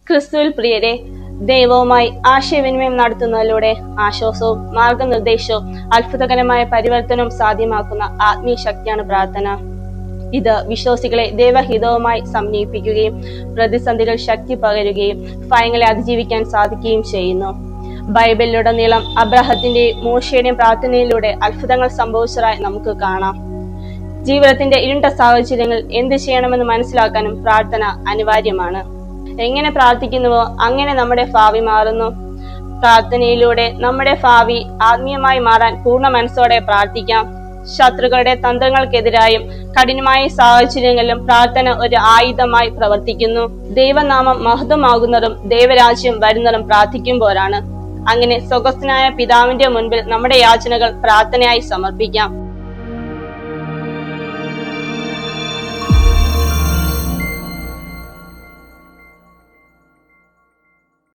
ക്രിസ്തുവിൽ പ്രിയരെ, ദൈവവുമായി ആശയവിനിമയം നടത്തുന്നതിലൂടെ ആശ്വാസവും മാർഗനിർദ്ദേശവും അത്ഭുതകരമായ പരിവർത്തനവും സാധ്യമാക്കുന്ന ആത്മീയ ശക്തിയാണ് പ്രാർത്ഥന. ഇത് വിശ്വാസികളെ ദൈവഹിതവുമായി സമന്വയിപ്പിക്കുകയും പ്രതിസന്ധികൾ ശക്തി പകരുകയും ഭയങ്ങളെ അതിജീവിക്കാൻ സാധിക്കുകയും ചെയ്യുന്നു. ബൈബിളിലുടനീളം അബ്രാഹത്തിന്റെയും മോശയുടെയും പ്രാർത്ഥനയിലൂടെ അത്ഭുതങ്ങൾ സംഭവിച്ചതായി നമുക്ക് കാണാം. ജീവിതത്തിന്റെ ഇരുണ്ട സാഹചര്യങ്ങളിൽ എന്ത് ചെയ്യണമെന്ന് മനസ്സിലാക്കാനും പ്രാർത്ഥന അനിവാര്യമാണ്. എങ്ങനെ പ്രാർത്ഥിക്കുന്നുവോ അങ്ങനെ നമ്മുടെ ഭാവി മാറുന്നു. പ്രാർത്ഥനയിലൂടെ നമ്മുടെ ഭാവി ആത്മീയമായി മാറാൻ പൂർണ്ണ മനസ്സോടെ പ്രാർത്ഥിക്കാം. ശത്രുക്കളുടെ തന്ത്രങ്ങൾക്കെതിരായും കഠിനമായ സാഹചര്യങ്ങളിലും പ്രാർത്ഥന ഒരു ആയുധമായി പ്രവർത്തിക്കുന്നു. ദൈവനാമം മഹത്വമാകുന്നതും ദൈവരാജ്യം വരുന്നതും പ്രാർത്ഥിക്കുമ്പോഴാണ്. അങ്ങനെ സ്വർഗ്ഗസ്ഥനായ പിതാവിന്റെ മുൻപിൽ നമ്മുടെ യാചനകൾ പ്രാർത്ഥനയായി സമർപ്പിക്കാം.